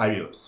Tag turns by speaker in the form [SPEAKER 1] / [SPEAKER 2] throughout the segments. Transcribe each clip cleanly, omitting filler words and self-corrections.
[SPEAKER 1] Hi viewers.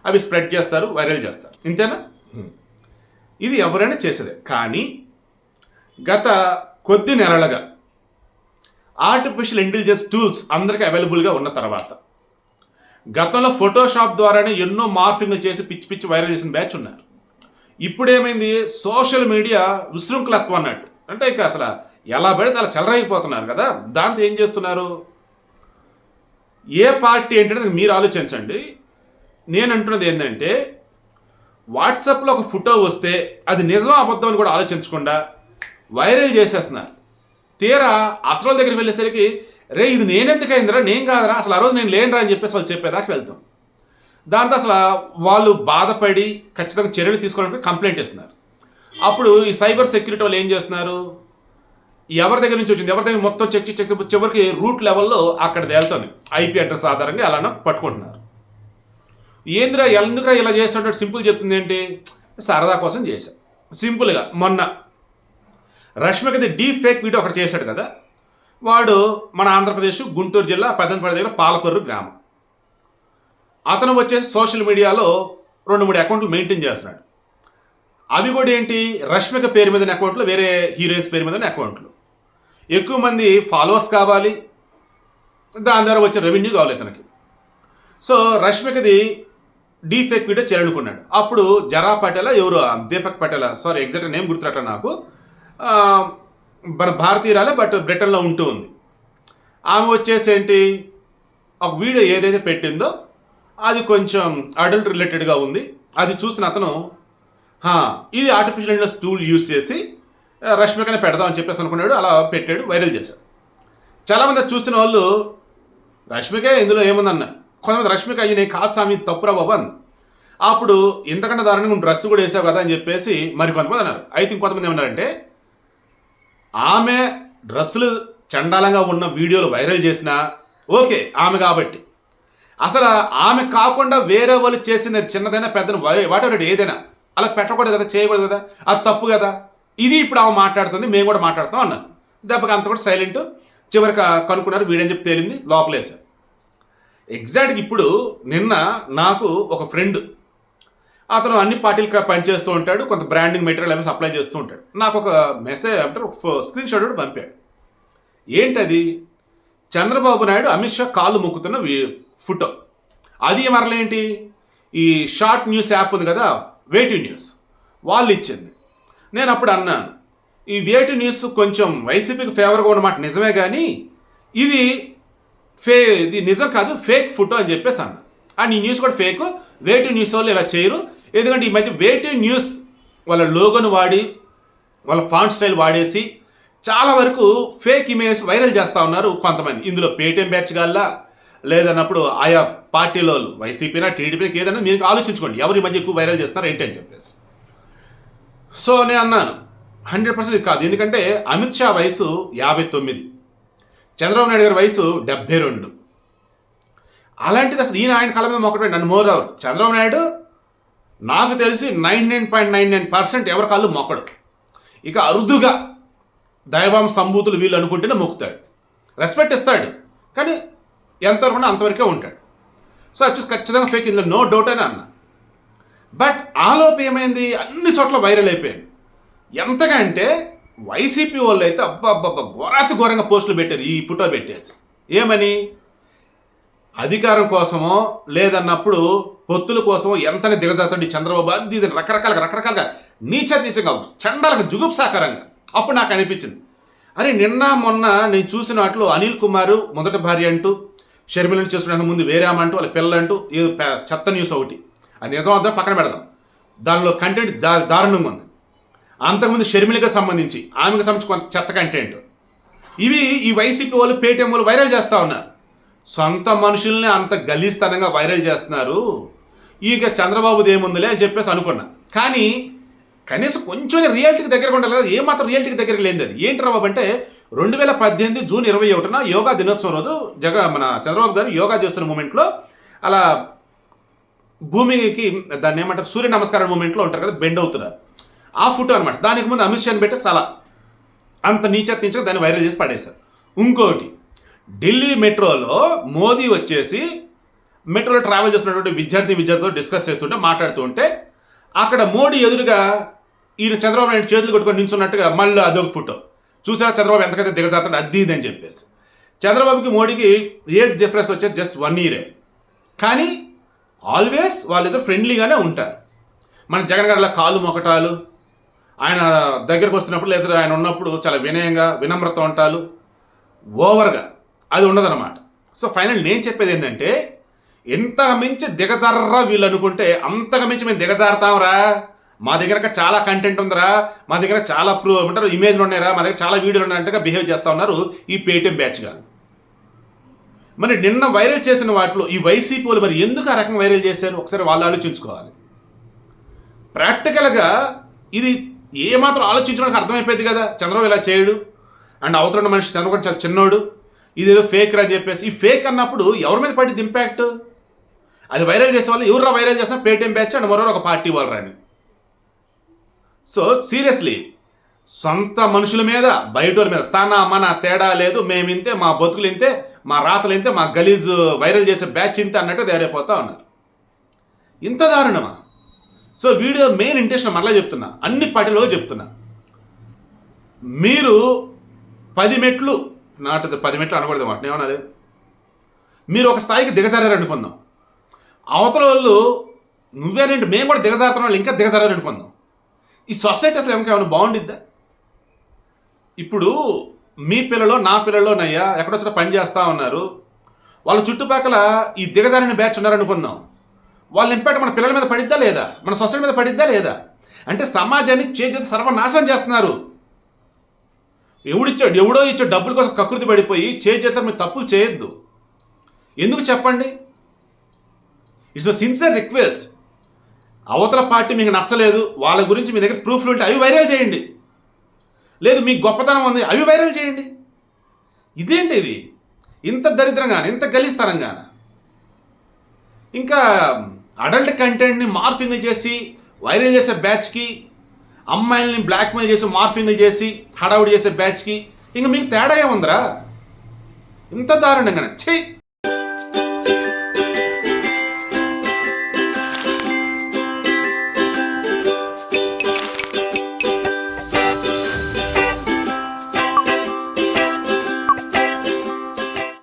[SPEAKER 1] అవి spread చేస్తారు, viral చేస్తారు, ఇంతేనా? ఇది ఎవరైనా చేసేదే. కానీ గత కొద్ది నెలలుగా ఆర్టిఫిషియల్ ఇంటెలిజెన్స్ టూల్స్ అందరికీ అవైలబుల్గా ఉన్న తర్వాత గతంలో ఫోటోషాప్ ద్వారానే ఎన్నో మార్ఫింగ్లు చేసి పిచ్చి పిచ్చి వైరల్ చేసిన బ్యాచ్ ఉన్నారు. ఇప్పుడు ఏమైంది, సోషల్ మీడియా విశృంఖలత్వం అన్నట్టు, అంటే ఇక అసలు ఎలా పడితే అలా చెలరైపోతున్నారు కదా. దాంతో ఏం చేస్తున్నారు, ఏ పార్టీ ఏంటంటే మీరు ఆలోచించండి. నేను అంటున్నది ఏంటంటే, వాట్సాప్లో ఒక ఫోటో వస్తే అది నిజం అబద్ధం అని కూడా ఆలోచించకుండా వైరల్ చేసేస్తున్నారు. తీరా అసలు దగ్గరికి వెళ్ళేసరికి రే ఇది నేనెందుకు అయిందిరా, నేను కాదరా, అసలు ఆ రోజు నేను లేనురా అని చెప్పేసి వాళ్ళు చెప్పేదాకా వెళ్తాం. దాంతో అసలు వాళ్ళు బాధపడి ఖచ్చితంగా చర్యలు తీసుకోవడానికి కంప్లైంట్ ఇస్తున్నారు. అప్పుడు ఈ సైబర్ సెక్యూరిటీ వాళ్ళు ఏం చేస్తున్నారు, ఎవరి దగ్గర నుంచి వచ్చింది, ఎవరి దగ్గర మొత్తం చెక్ చివరికి రూట్ లెవెల్లో అక్కడ తేలుతుంది. ఐపీ అడ్రస్ ఆధారంగా అలానే పట్టుకుంటున్నారు. ఏంద్రా ఎందుకురా ఇలా చేస్తున్నట్టు సింపుల్ చెప్తుంది ఏంటి, సరదా కోసం చేశాం. సింపుల్గా మొన్న రష్మికది డీప్ ఫేక్ వీడియో ఒకటి చేశాడు కదా, వాడు మన ఆంధ్రప్రదేశ్ గుంటూరు జిల్లా పెద్దంపల్లి దగ్గర పాలకొర్రు గ్రామం. అతను వచ్చేసి సోషల్ మీడియాలో 2-3 అకౌంట్లు మెయింటైన్ చేస్తున్నాడు. అవి కూడా ఏంటి, రష్మిక పేరు మీద అకౌంట్లు, వేరే హీరోయిన్స్ పేరు మీద అకౌంట్లు. ఎక్కువ మంది ఫాలోవర్స్ కావాలి, దాని ద్వారా వచ్చే రెవెన్యూ కావాలి ఇతనికి. సో రష్మికది డీప్ ఫేక్ వీడియో చేయాలనుకున్నాడు. అప్పుడు జరా పటేల ఎవరు, Deepak Patel, sorry exact name గుర్తురాట్ల నాకు, మన భారతీయురాలే బట్ బ్రిటన్లో ఉంటూ ఉంది. ఆమె వచ్చేసి ఏంటి, ఒక వీడియో ఏదైతే పెట్టిందో అది కొంచెం అడల్ట్ రిలేటెడ్గా ఉంది. అది చూసిన అతను ఇది ఆర్టిఫిషియల్ ఇంటెలిజెన్స్ టూల్ యూజ్ చేసి రష్మికనే పెడదామని చెప్పేసి అనుకున్నాడు. అలా పెట్టాడు, వైరల్ చేశాడు. చాలామంది చూసిన వాళ్ళు రష్మికే ఇందులో ఏముందన్న, కొంతమంది రష్మిక అయ్యి నేను కాదు స్వామి తప్పురా బాబు అని. అప్పుడు ఇంతకంటే దారుణంగా డ్రెస్ కూడా వేసావు కదా అని చెప్పేసి మరి కొంతమంది అన్నారు. అయితే ఇంకొంతమంది ఏమన్నారంటే, ఆమె డ్రెస్సులు చండాలంగా ఉన్న వీడియోలు వైరల్ చేసినా ఓకే ఆమె కాబట్టి, అసలు ఆమె కాకుండా వేరే వాళ్ళు చేసిన చిన్నదైనా పెద్దన వాటెవర్ ఏదైనా అలా పెట్టకూడదు కదా, చేయకూడదు కదా, అది తప్పు కదా. ఇది ఇప్పుడు ఆమె మాట్లాడుతుంది, మేము కూడా మాట్లాడుతాం అన్నారు. దెబ్బకి అంత కూడా సైలెంట్. చివరికి కనుక్కున్నారు, వీడని చెప్పి తేలింది, లోపలేసారు. ఎగ్జాక్ట్గా ఇప్పుడు నిన్న నాకు ఒక ఫ్రెండ్, అతను అన్ని పార్టీలకు పనిచేస్తూ ఉంటాడు, కొంత బ్రాండింగ్ మెటీరియల్ ఏమైనా సప్లై చేస్తూ ఉంటాడు. నాకు ఒక మెసేజ్ అంటే ఒక స్క్రీన్ షాట్ కూడా పంపాడు. ఏంటది, చంద్రబాబు నాయుడు అమిత్ షా కాళ్ళు మొక్కుతున్న ఫోటో. అది మరలేంటి, ఈ షార్ట్ న్యూస్ యాప్ ఉంది కదా, వేటు న్యూస్, వాళ్ళు ఇచ్చింది. నేను అప్పుడు అన్నాను, ఈ వేటు న్యూస్ కొంచెం వైసీపీకి ఫేవర్గా ఉన్నమాట నిజమే, కానీ ఇది ఇది నిజం కాదు, ఫేక్ ఫోటో అని చెప్పేసి అన్న. అండ్ ఈ న్యూస్ కూడా ఫేక్, వేటు న్యూస్ వాళ్ళు ఇలా చేయరు. ఎందుకంటే ఈ మధ్య వేటు న్యూస్ వాళ్ళ లోగోను వాడి వాళ్ళ ఫాంట్ స్టైల్ వాడేసి చాలా వరకు ఫేక్ ఇమేజ్ వైరల్ చేస్తూ ఉన్నారు కొంతమంది. ఇందులో పేటీఎం బ్యాచ్ గాల్లా లేదన్నప్పుడు ఆయా పార్టీలో వైసీపీనా టీడీపీకి ఏదైనా మీరు ఆలోచించుకోండి, ఎవరి మధ్య ఎక్కువ వైరల్ చేస్తున్నారు ఏంటి అని చెప్పేసి. సో నేను అన్నాను 100% ఇది కాదు. ఎందుకంటే అమిత్ షా వయసు 59, చంద్రబాబు నాయుడు గారి వయసు 72. అలాంటిది అసలు ఈయన ఆయన కళ మీద మొక్కడే నన్ను మోరవరు. చంద్రబాబు నాయుడు నాకు తెలిసి 99.99% ఎవరి కాళ్ళు మొక్కడు. ఇక అరుదుగా దైవం సంభూతులు వీళ్ళు అనుకుంటేనే మొక్కుతాడు, రెస్పెక్ట్ ఇస్తాడు, కానీ ఎంతవరకు ఉన్నా అంతవరకే ఉంటాడు. సో అది చూసి ఖచ్చితంగా ఫేక్, ఇందులో నో డౌట్ అని అన్నా. బట్ ఆలోపు ఏమైంది, అన్ని చోట్ల వైరల్ అయిపోయింది. ఎంతగా అంటే వైసీపీ వాళ్ళు అయితే ఘోరాతి ఘోరంగా పోస్టులు పెట్టారు ఈ ఫోటో పెట్టేసి. ఏమని, అధికారం కోసమో లేదన్నప్పుడు పొత్తుల కోసమో ఎంతని దిగజాతండి చంద్రబాబు, అది ఇది రకరకాలుగా నీచంగా చండాలకు జుగుప్సాకరంగా. అప్పుడు నాకు అనిపించింది, అరే నిన్న మొన్న నేను చూసిన వాటిలో అనిల్ కుమార్ మొదటి భార్య అంటూ, షర్మిలను చేసుకునే ముందు వేరే ఆమె అంటూ, వాళ్ళ పిల్లలంటూ ఏదో చెత్త న్యూస్ ఒకటి, అది నిజం అర్థం పక్కన పెడదాం, దానిలో కంటెంట్ దారుణంగా ఉంది. అంతకుముందు షర్మిలకి సంబంధించి ఆమెకు సంబంధించి కొంత చెత్త కంటెంట్, ఇవి ఈ వైసీపీ వాళ్ళు పేటీఎం వాళ్ళు వైరల్ చేస్తూ ఉన్నారు. సొంత మనుషుల్ని అంత గలీస్తనంగా వైరల్ చేస్తున్నారు, ఇక చంద్రబాబుది ఏముందిలే అని చెప్పేసి అనుకున్నా. కానీ కనీసం కొంచెం రియాలిటీకి దగ్గరగా ఉండాలి కదా, ఏమాత్రం రియాలిటీకి దగ్గరికి లేనిది. అది ఏంటి రాబాబు అంటే 2018 జూన్ 21న యోగా దినోత్సవం రోజు మన చంద్రబాబు గారు యోగా చేస్తున్న మూమెంట్లో అలా భూమికి దాన్ని ఏమంటారు సూర్య నమస్కారం మూమెంట్లో ఉంటారు కదా, బెండ్ అవుతున్నారు. ఆ ఫోటో అనమాట. దానికి ముందు అమిత్ షాని పెట్టి చాలా అంత నీచగా దాన్ని వైరల్ చేసి పడేశారు. ఇంకోటి, ఢిల్లీ మెట్రోలో మోదీ వచ్చేసి మెట్రోలో ట్రావెల్ చేస్తున్నటువంటి విద్యార్థితో డిస్కస్ చేస్తుంటే మాట్లాడుతూ ఉంటే అక్కడ మోడీ ఎదురుగా ఈయన చంద్రబాబు నాయుడు చేతులు కొట్టుకొని నించున్నట్టుగా మళ్ళీ అదొక ఫోటో చూసారా, చంద్రబాబు ఎంతకైతే దిగజాతాడు అది ఇది అని చెప్పేసి. చంద్రబాబుకి మోడీకి ఏజ్ డిఫరెన్స్ వచ్చేసి జస్ట్ 1 year, కానీ ఆల్వేస్ వాళ్ళిద్దరు ఫ్రెండ్లీగానే ఉంటారు. మన జగన్ గారిలా కాళ్ళు మొకటాలు, ఆయన దగ్గరకు వస్తున్నప్పుడు లేదా ఆయన ఉన్నప్పుడు చాలా వినయంగా వినమ్రత ఉంటాలు, ఓవర్గా అది ఉండదన్నమాట. సో ఫైనల్ నేను చెప్పేది ఏంటంటే, ఎంత మించి దిగజారరా వీళ్ళు అనుకుంటే అంతగా మించి మేము దిగజారుతాంరా, మా దగ్గర చాలా కంటెంట్ ఉందిరా, మా దగ్గర చాలా ఏమంటారు ఇమేజ్లు ఉన్నాయరా, మా దగ్గర చాలా వీడియోలు ఉన్నాయంటగా బిహేవ్ చేస్తూ ఉన్నారు ఈ పేటీఎం బ్యాచ్ గారు. మరి నిన్న వైరల్ చేసిన వాటిలో ఈ వైసీపీ వాళ్ళు మరి ఎందుకు ఆ రకంగా వైరల్ చేశారు ఒకసారి వాళ్ళు ఆలోచించుకోవాలి. ప్రాక్టికల్గా ఇది ఏమాత్రం ఆలోచించడానికి అర్థమైపోయింది కదా, చంద్రబాబు ఇలా చేయడు అండ్ అవతల మనిషి చంద్రబాబు చాలా చిన్నోడు, ఇదేదో ఫేక్ అని చెప్పేసి. ఈ ఫేక్ అన్నప్పుడు ఎవరి మీద పడింది ఇంపాక్ట్? అది వైరల్ చేసే వాళ్ళు ఎవరు వైరల్ చేసినా పేటీఎం బ్యాచ్ అండ్ మరో ఒక పార్టీ వాళ్ళు రాని. సో సీరియస్లీ సొంత మనుషుల మీద బయట వాళ్ళ మీద తన మన తేడా లేదు, మేమింతే, మా బతుకులు ఇంతే, మా రాతలు ఇంతే, మా గలీజ్ వైరల్ చేసే బ్యాచ్ ఇంతే అన్నట్టు తయారైపోతా ఉన్నారు. ఇంత దారుణమా? సో వీడియో మెయిన్ ఇంటెన్షన్ మరలా చెప్తున్నా, అన్ని పార్టీలో చెప్తున్నా, మీరు 10 మెట్లు నాటు 10 మెట్లు అనకూడదు మాట ఏమన్నది, మీరు ఒక స్థాయికి దిగజారారు అనుకుందాం, అవతల వాళ్ళు నువ్వేనంటే మేము కూడా దిగజారుతున్న వాళ్ళు ఇంకా దిగజారారు అనుకుందాం. ఈ సొసైటీ అసలు ఏమైనా బాగుండిద్దా? ఇప్పుడు మీ పిల్లలు నా పిల్లలోనయ్యా ఎక్కడొచ్చినా పని చేస్తూ ఉన్నారు, వాళ్ళ చుట్టుపక్కల ఈ దిగజారిన బ్యాచ్ ఉన్నారనుకుందాం, వాళ్ళ ఇంపాక్ట్ మన పిల్లల మీద పడిద్దా లేదా, మన సొసైటీ మీద పడిద్దా లేదా? అంటే సమాజాన్ని చేతి సర్వనాశనం చేస్తున్నారు. ఎవడో ఇచ్చే డబ్బుల కోసం కకృతి పడిపోయి చేతులు మీరు తప్పులు చేయొద్దు. ఎందుకు చెప్పండి? It's sincere request. అవతల పార్టీ మీకు నచ్చలేదు, వాళ్ళ గురించి మీ దగ్గర ప్రూఫ్లు ఉంటే అవి వైరల్ చేయండి, లేదు మీకు గొప్పతనం ఉంది అవి వైరల్ చేయండి. ఇదేంటి ఇది? ఇంత దరిద్రంగానే, ఇంత గలీస్తరంగానే. ఇంకా అడల్ట్ కంటెంట్ని మార్ఫింగ్లు చేసి వైరల్ చేసే బ్యాచ్కి, అమ్మాయిల్ని బ్లాక్మెయిల్ చేసి మార్ఫింగ్లు చేసి హడావుడి చేసే బ్యాచ్కి ఇంకా మీకు తేడా ఏముందిరా? ఇంత దారుణంగానే. ఛీ!